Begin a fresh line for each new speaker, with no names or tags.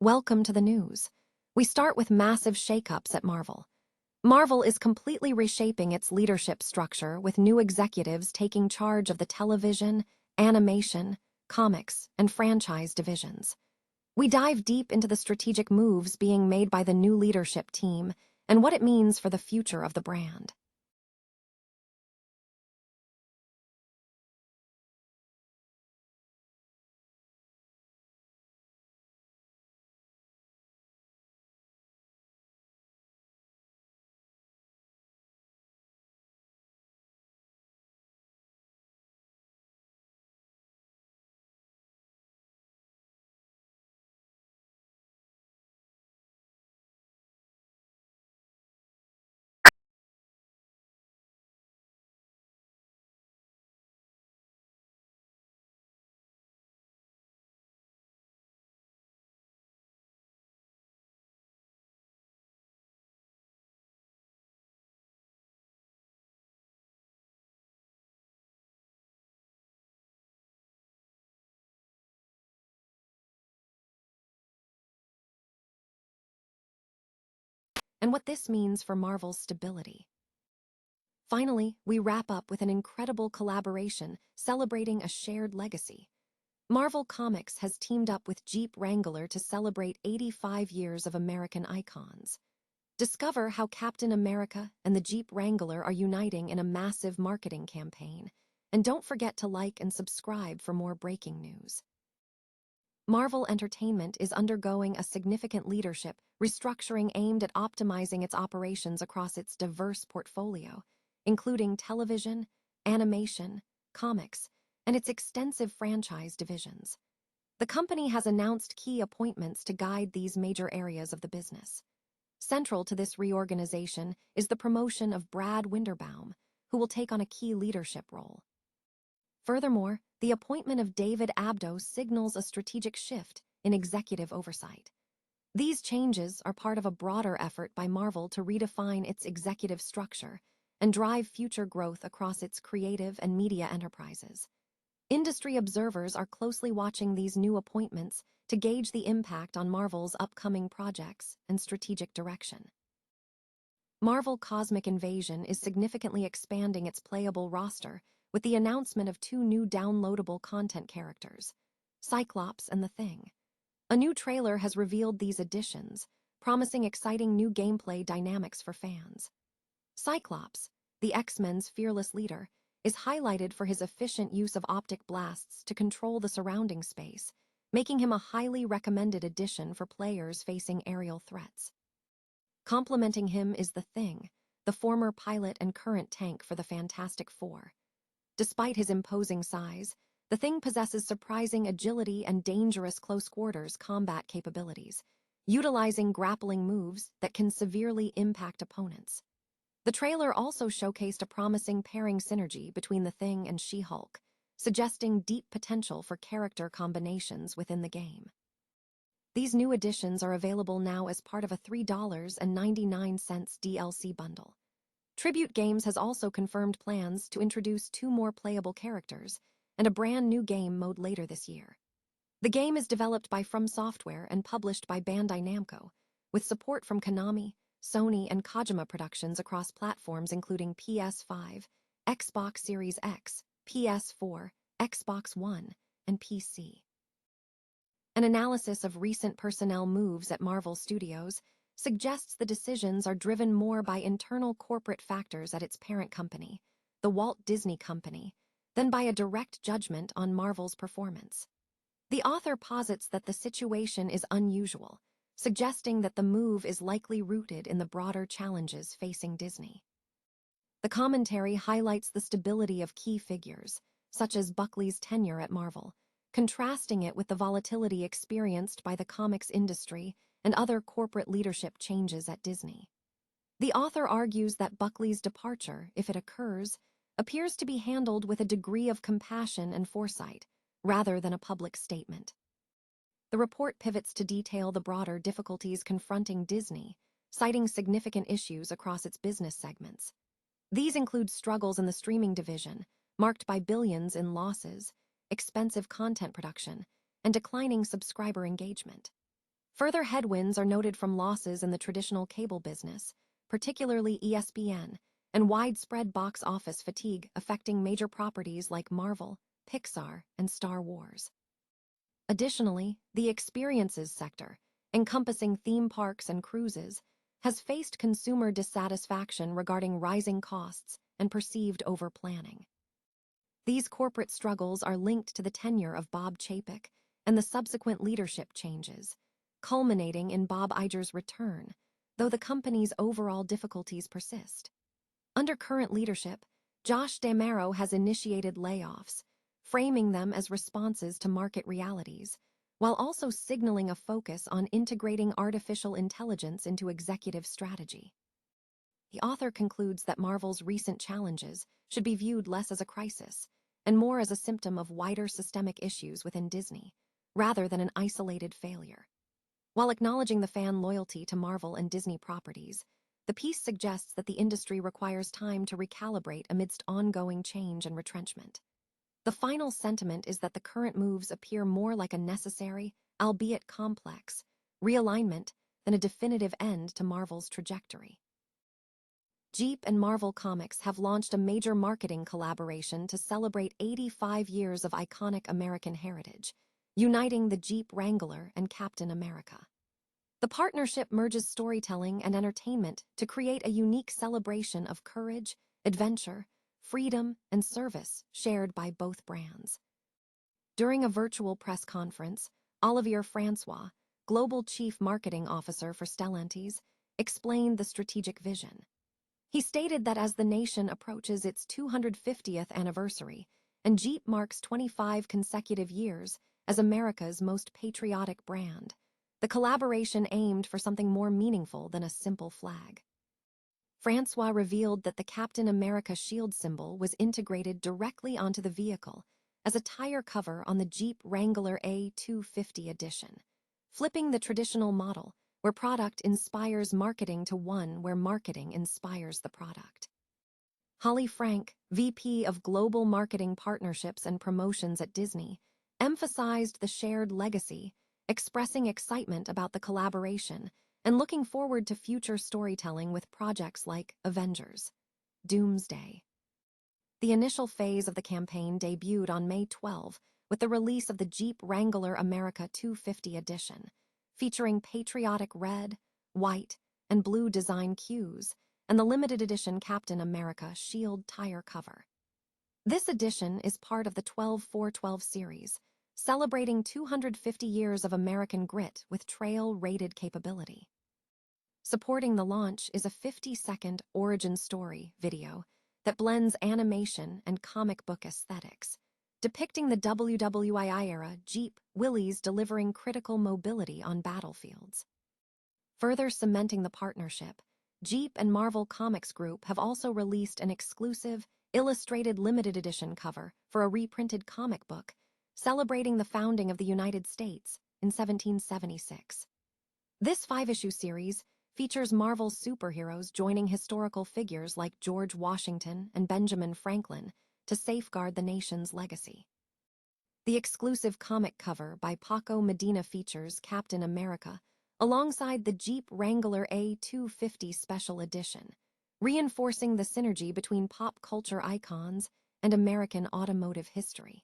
Welcome to the news. We start with massive shakeups at Marvel. Marvel is completely reshaping its leadership structure with new executives taking charge of the television, animation, comics, and franchise divisions. We dive deep into the strategic moves being made by the new leadership team and what it means for the future of the brand. And what this means for Marvel's stability. Finally, we wrap up with an incredible collaboration celebrating a shared legacy. Marvel Comics has teamed up with Jeep Wrangler to celebrate 85 years of American icons. Discover how Captain America and the Jeep Wrangler are uniting in a massive marketing campaign. And don't forget to like and subscribe for more breaking news. Marvel Entertainment is undergoing a significant leadership restructuring aimed at optimizing its operations across its diverse portfolio, including television, animation, comics, and its extensive franchise divisions. The company has announced key appointments to guide these major areas of the business. Central to this reorganization is the promotion of Brad Winderbaum, who will take on a key leadership role. Furthermore, the appointment of David Abdo signals a strategic shift in executive oversight. These changes are part of a broader effort by Marvel to redefine its executive structure and drive future growth across its creative and media enterprises. Industry observers are closely watching these new appointments to gauge the impact on Marvel's upcoming projects and strategic direction. Marvel Cosmic Invasion is significantly expanding its playable roster with the announcement of 2 new downloadable content characters, Cyclops and The Thing. A new trailer has revealed these additions, promising exciting new gameplay dynamics for fans. Cyclops, the X-Men's fearless leader, is highlighted for his efficient use of optic blasts to control the surrounding space, making him a highly recommended addition for players facing aerial threats. Complementing him is The Thing, the former pilot and current tank for the Fantastic Four. Despite his imposing size, The Thing possesses surprising agility and dangerous close-quarters combat capabilities, utilizing grappling moves that can severely impact opponents. The trailer also showcased a promising pairing synergy between The Thing and She-Hulk, suggesting deep potential for character combinations within the game. These new additions are available now as part of a $3.99 DLC bundle. Tribute Games has also confirmed plans to introduce 2 more playable characters and a brand new game mode later this year. The game is developed by From Software and published by Bandai Namco, with support from Konami, Sony, and Kojima Productions across platforms including PS5, Xbox Series X, PS4, Xbox One, and PC. An analysis of recent personnel moves at Marvel Studios suggests the decisions are driven more by internal corporate factors at its parent company, the Walt Disney Company, than by a direct judgment on Marvel's performance. The author posits that the situation is unusual, suggesting that the move is likely rooted in the broader challenges facing Disney. The commentary highlights the stability of key figures, such as Buckley's tenure at Marvel, contrasting it with the volatility experienced by the comics industry and other corporate leadership changes at Disney. The author argues that Buckley's departure, if it occurs, appears to be handled with a degree of compassion and foresight, rather than a public statement. The report pivots to detail the broader difficulties confronting Disney, citing significant issues across its business segments. These include struggles in the streaming division, marked by billions in losses, expensive content production, and declining subscriber engagement. Further headwinds are noted from losses in the traditional cable business, particularly ESPN, and widespread box office fatigue affecting major properties like Marvel, Pixar, and Star Wars. Additionally, the experiences sector, encompassing theme parks and cruises, has faced consumer dissatisfaction regarding rising costs and perceived overplanning. These corporate struggles are linked to the tenure of Bob Chapek and the subsequent leadership changes, culminating in Bob Iger's return, though the company's overall difficulties persist. Under current leadership, Josh D'Amaro has initiated layoffs, framing them as responses to market realities, while also signaling a focus on integrating artificial intelligence into executive strategy. The author concludes that Marvel's recent challenges should be viewed less as a crisis and more as a symptom of wider systemic issues within Disney, rather than an isolated failure. While acknowledging the fan loyalty to Marvel and Disney properties, the piece suggests that the industry requires time to recalibrate amidst ongoing change and retrenchment. The final sentiment is that the current moves appear more like a necessary, albeit complex, realignment than a definitive end to Marvel's trajectory. Jeep and Marvel Comics have launched a major marketing collaboration to celebrate 85 years of iconic American heritage, uniting the Jeep Wrangler and Captain America. The partnership merges storytelling and entertainment to create a unique celebration of courage, adventure, freedom, and service shared by both brands. During a virtual press conference, Olivier Francois, Global Chief Marketing Officer for Stellantis, explained the strategic vision. He stated that as the nation approaches its 250th anniversary, and Jeep marks 25 consecutive years as America's most patriotic brand, the collaboration aimed for something more meaningful than a simple flag. Francois revealed that the Captain America shield symbol was integrated directly onto the vehicle as a tire cover on the Jeep Wrangler A250 edition, flipping the traditional model where product inspires marketing to one where marketing inspires the product. Holly Frank, VP of Global Marketing Partnerships and Promotions at Disney, emphasized the shared legacy, expressing excitement about the collaboration and looking forward to future storytelling with projects like Avengers, Doomsday. The initial phase of the campaign debuted on May 12 with the release of the Jeep Wrangler America 250 edition, featuring patriotic red, white, and blue design cues and the limited edition Captain America shield tire cover. This edition is part of the 12-4-12 series, celebrating 250 years of American grit with trail-rated capability. Supporting the launch is a 50-second origin story video that blends animation and comic book aesthetics, depicting the WWII-era Jeep Willys delivering critical mobility on battlefields. Further cementing the partnership, Jeep and Marvel Comics Group have also released an exclusive, illustrated limited edition cover for a reprinted comic book celebrating the founding of the United States in 1776. This 5-issue series features Marvel superheroes joining historical figures like George Washington and Benjamin Franklin to safeguard the nation's legacy. The exclusive comic cover by Paco Medina features Captain America alongside the Jeep Wrangler A250 Special Edition, reinforcing the synergy between pop culture icons and American automotive history.